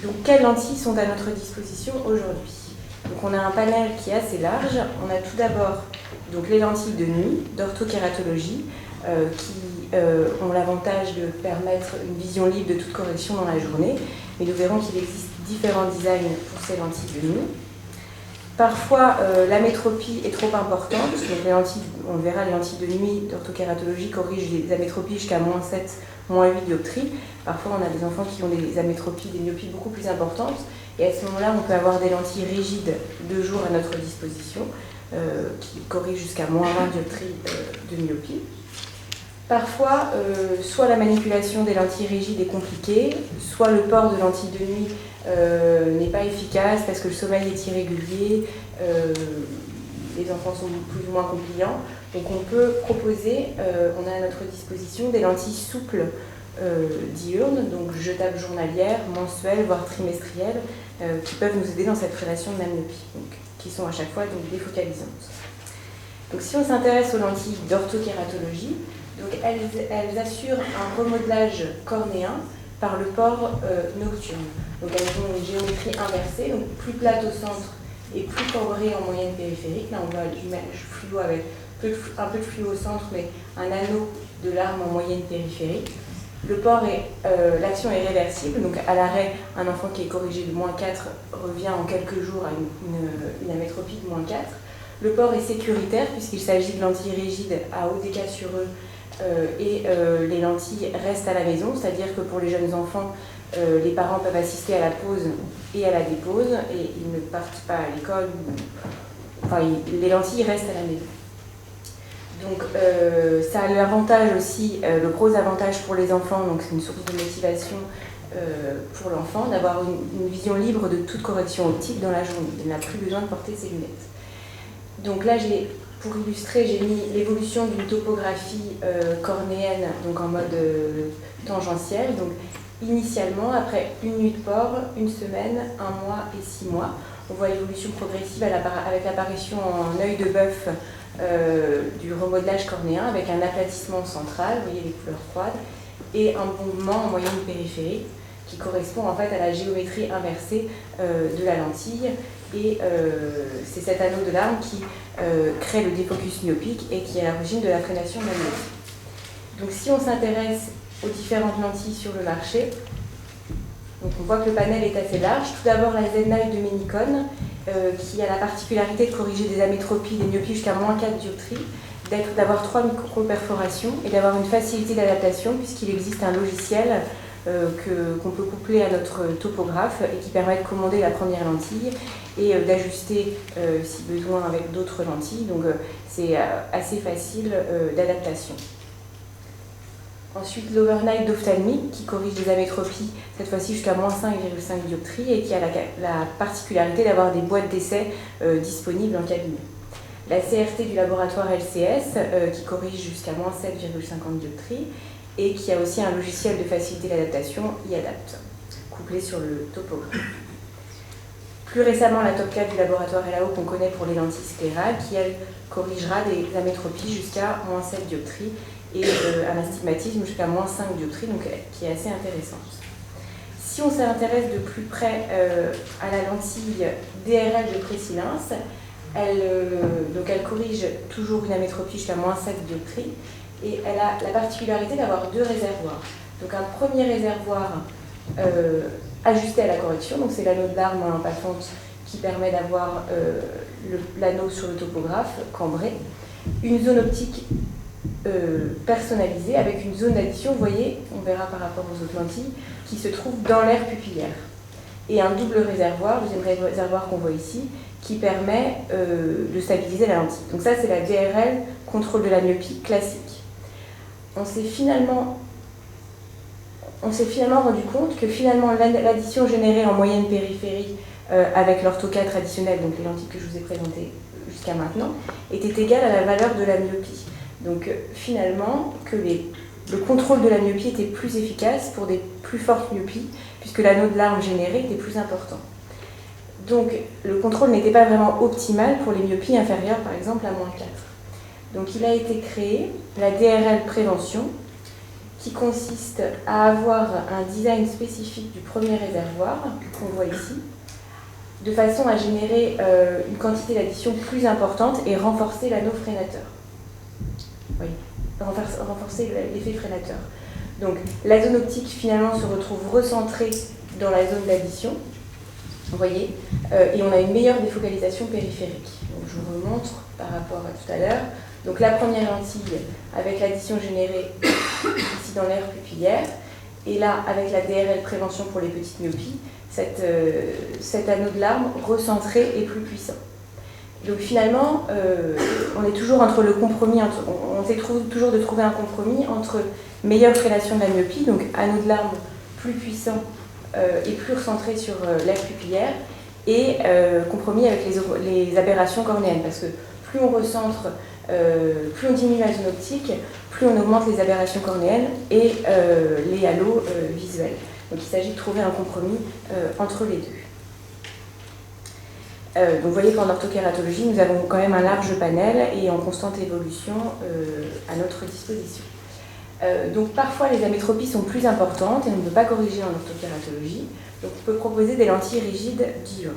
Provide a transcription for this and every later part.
Donc, quelles lentilles sont à notre disposition aujourd'hui? Donc, on a un panel qui est assez large. On a tout d'abord donc, les lentilles de nuit, d'orthokératologie, qui ont l'avantage de permettre une vision libre de toute correction dans la journée. Mais nous verrons qu'il existe différents designs pour ces lentilles de nuit. Parfois, l'amétropie est trop importante. Donc les lentilles, on verra, les lentilles de nuit d'orthokératologie corrigent les amétropies jusqu'à -7, -8 dioptries. Parfois, on a des enfants qui ont des amétropies, des myopies beaucoup plus importantes. Et à ce moment-là, on peut avoir des lentilles rigides de jour à notre disposition, qui corrigent jusqu'à -20 dioptries de myopie. Parfois, soit la manipulation des lentilles rigides est compliquée, soit le port de lentilles de nuit n'est pas efficace parce que le sommeil est irrégulier, les enfants sont plus ou moins compliants. Donc on peut proposer, on a à notre disposition des lentilles souples diurnes, donc jetables journalières, mensuelles, voire trimestrielles, qui peuvent nous aider dans cette prévention de la myopie, donc, qui sont à chaque fois donc, défocalisantes. Donc si on s'intéresse aux lentilles d'orthokératologie, donc elles assurent un remodelage cornéen par le port nocturne. Donc elles ont une géométrie inversée, donc plus plate au centre et plus cambrée en moyenne périphérique. Là on voit du fluo avec un peu de fluo au centre, mais un anneau de larme en moyenne périphérique. Le port l'action est réversible, donc à l'arrêt, un enfant qui est corrigé de -4 revient en quelques jours à une amétropie de -4. Le port est sécuritaire puisqu'il s'agit de lentilles rigides à haut décal sur eux et les lentilles restent à la maison, c'est-à-dire que pour les jeunes enfants, les parents peuvent assister à la pose et à la dépose et ils ne partent pas à l'école, enfin les lentilles restent à la maison. Donc ça a l'avantage aussi, le gros avantage pour les enfants, donc c'est une source de motivation pour l'enfant, d'avoir une vision libre de toute correction optique dans la journée. Il n'a plus besoin de porter ses lunettes. Donc là, pour illustrer, j'ai mis l'évolution d'une topographie cornéenne, donc en mode tangentiel. Donc initialement, après une nuit de port, une semaine, 1 mois et 6 mois, on voit l'évolution progressive avec l'apparition en œil de bœuf du remodelage cornéen avec un aplatissement central, vous voyez les couleurs froides, et un bombement en moyenne périphérique qui correspond en fait à la géométrie inversée de la lentille. Et c'est cet anneau de larme qui crée le défocus myopique et qui est à l'origine de la freination de la myopie. Donc si on s'intéresse aux différentes lentilles sur le marché, donc on voit que le panel est assez large. Tout d'abord la Z9 de Menicon, qui a la particularité de corriger des amétropies, des myopies jusqu'à -4 dioptries, d'avoir 3 micro-perforations et d'avoir une facilité d'adaptation puisqu'il existe un logiciel qu'on peut coupler à notre topographe et qui permet de commander la première lentille et d'ajuster si besoin avec d'autres lentilles. Donc c'est assez facile d'adaptation. Ensuite, l'Overnight d'ophtalmique qui corrige des amétropies, cette fois-ci jusqu'à -5,5 dioptries et qui a la particularité d'avoir des boîtes d'essai disponibles en cabinet. La CRT du laboratoire LCS qui corrige jusqu'à -7,50 dioptries et qui a aussi un logiciel de facilité d'adaptation, iAdapt, couplé sur le topographe. Plus récemment, la Top 4 du laboratoire LAO qu'on connaît pour les lentilles sclérales, qui elle corrigera des amétropies jusqu'à -7 dioptries et un astigmatisme jusqu'à -5 dioptries, donc qui est assez intéressante. Si on s'intéresse de plus près à la lentille DRL de Présilens, elle corrige toujours une amétropie jusqu'à -7 dioptries et elle a la particularité d'avoir 2 réservoirs. Donc un premier réservoir ajusté à la correction, donc c'est l'anneau de larme en passante qui permet d'avoir l'anneau sur le topographe cambré, une zone optique personnalisée avec une zone d'addition, vous voyez, on verra par rapport aux autres lentilles, qui se trouve dans l'aire pupillaire. Et un double réservoir, le deuxième réservoir qu'on voit ici, qui permet de stabiliser la lentille. Donc ça, c'est la DRL, contrôle de la myopie classique. On s'est finalement rendu compte que finalement l'addition générée en moyenne périphérique avec l'ortho-4 traditionnel, donc les lentilles que je vous ai présentées jusqu'à maintenant, était égale à la valeur de la myopie. Donc finalement, que le contrôle de la myopie était plus efficace pour des plus fortes myopies, puisque l'anneau de larme généré était plus important. Donc le contrôle n'était pas vraiment optimal pour les myopies inférieures par exemple à -4. Donc il a été créé la DRL prévention qui consiste à avoir un design spécifique du premier réservoir qu'on voit ici, de façon à générer une quantité d'addition plus importante et renforcer l'anneau freinateur. Oui, renforcer l'effet freinateur. Donc la zone optique finalement se retrouve recentrée dans la zone d'addition, vous voyez, et on a une meilleure défocalisation périphérique. Donc je vous remontre par rapport à tout à l'heure. Donc la première lentille avec l'addition générée ici dans l'aire pupillaire, et là avec la DRL prévention pour les petites myopies, cet anneau de larme recentré et plus puissant. Donc finalement, on est toujours entre le compromis, on essaie toujours de trouver un compromis entre meilleure freination de la myopie, donc anneau de larme plus puissant et plus recentré sur l'aire pupillaire, et compromis avec les aberrations cornéennes, parce que plus on recentre, plus on diminue la zone optique, plus on augmente les aberrations cornéennes et les halos visuels. Donc il s'agit de trouver un compromis entre les deux. Donc vous voyez qu'en orthokératologie, nous avons quand même un large panel et en constante évolution à notre disposition. Donc parfois les amétropies sont plus importantes et on ne peut pas corriger en orthokératologie, donc on peut proposer des lentilles rigides diurnes.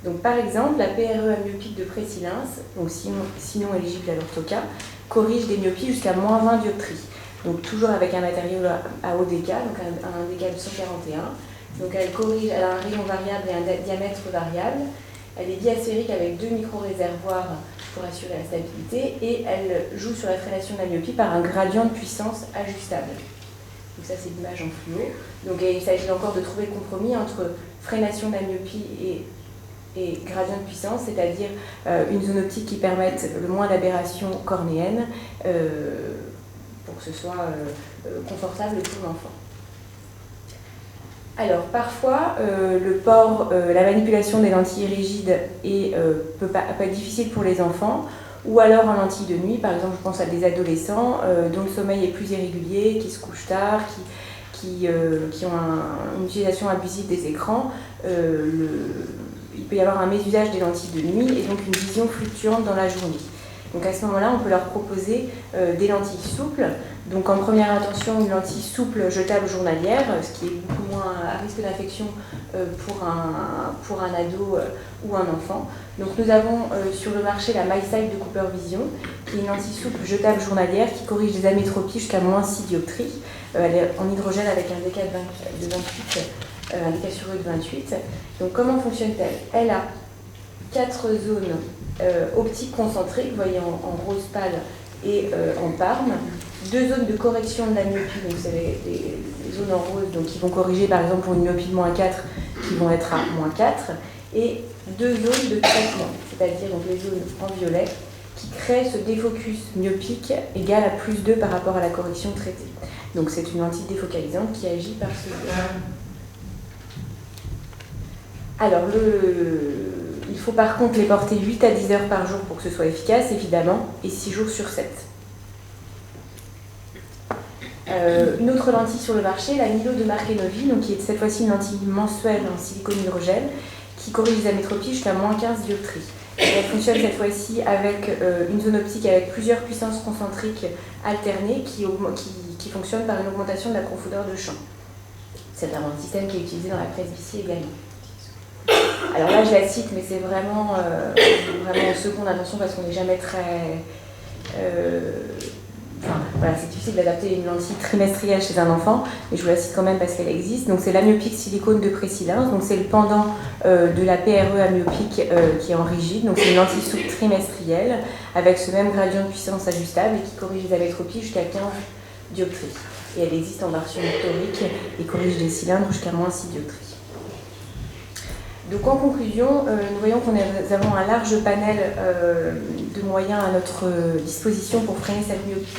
Donc par exemple, la PRE amyopique de Pré-Silens, donc sinon éligible à l'orthoca, corrige des myopies jusqu'à -20 dioptries. Donc toujours avec un matériau à haut dK, donc un dK de 141. Donc elle a un rayon variable et un diamètre variable. Elle est biasphérique avec 2 micro-réservoirs pour assurer la stabilité et elle joue sur la freination de la myopie par un gradient de puissance ajustable. Donc ça c'est l'image en fluo. Donc il s'agit encore de trouver le compromis entre freination de la myopie et gradient de puissance, c'est-à-dire une zone optique qui permette le moins d'aberrations cornéennes pour que ce soit confortable pour l'enfant. Alors parfois, la manipulation des lentilles rigides peut être difficile pour les enfants, ou alors en lentilles de nuit, par exemple je pense à des adolescents dont le sommeil est plus irrégulier, qui se couchent tard, qui ont une utilisation abusive des écrans. Il peut y avoir un mésusage des lentilles de nuit et donc une vision fluctuante dans la journée. Donc à ce moment-là, on peut leur proposer des lentilles souples. Donc en première intention, une lentille souple jetable journalière, ce qui est beaucoup moins à risque d'infection pour un ado ou un enfant. Donc nous avons sur le marché la MySight de Cooper Vision, qui est une lentille souple jetable journalière qui corrige des amétropies jusqu'à -6 dioptries. Elle est en hydrogène avec un dK de 28, un dK sur E de 28. Donc comment fonctionne-t-elle? Elle a 4 zones optiques concentrées, vous voyez en rose pâle et en parme. 2 zones de correction de la myopie, donc c'est les zones en rose donc, qui vont corriger par exemple pour une myopie de -4 qui vont être à -4, et 2 zones de traitement, c'est-à-dire donc les zones en violet qui créent ce défocus myopique égal à +2 par rapport à la correction traitée. Donc c'est une lentille défocalisante qui agit par ce biais. Alors il faut par contre les porter 8 à 10 heures par jour pour que ce soit efficace, évidemment, et 6 jours sur 7. Une autre lentille sur le marché, la Milo de marque Enovi, donc qui est cette fois-ci une lentille mensuelle en silicone hydrogène, qui corrige les amétropies jusqu'à -15 dioptries. Elle fonctionne cette fois-ci avec une zone optique avec plusieurs puissances concentriques alternées qui fonctionnent par une augmentation de la profondeur de champ. C'est un système qui est utilisé dans la presbytie également. Alors là, je la cite, mais c'est vraiment en seconde intention parce qu'on n'est jamais très... voilà, c'est difficile d'adapter une lentille trimestrielle chez un enfant, mais je vous la cite quand même parce qu'elle existe. Donc c'est l'amyopique silicone de Pré-Silens, donc c'est le pendant de la PRE amyopique qui est en rigide. Donc c'est une lentille souple trimestrielle avec ce même gradient de puissance ajustable et qui corrige les amétropies jusqu'à 15 dioptries. Et elle existe en version torique et corrige des cylindres jusqu'à -6 dioptries. Donc en conclusion, nous voyons que nous avons un large panel de moyens à notre disposition pour freiner cette myopie,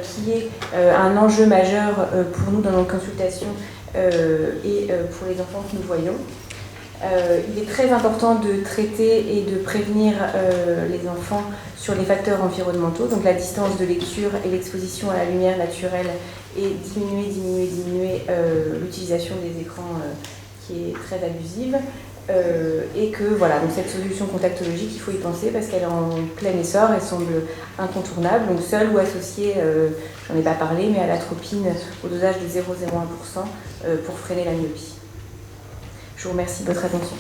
qui est un enjeu majeur pour nous dans nos consultations et pour les enfants que nous voyons. Il est très important de traiter et de prévenir les enfants sur les facteurs environnementaux, donc la distance de lecture et l'exposition à la lumière naturelle, et diminuer l'utilisation des écrans qui est très abusive. Et que voilà, donc cette solution contactologique, il faut y penser parce qu'elle est en plein essor, elle semble incontournable, donc seule ou associée, j'en ai pas parlé, mais à l'atropine au dosage de 0,01% pour freiner la myopie. Je vous remercie de votre attention.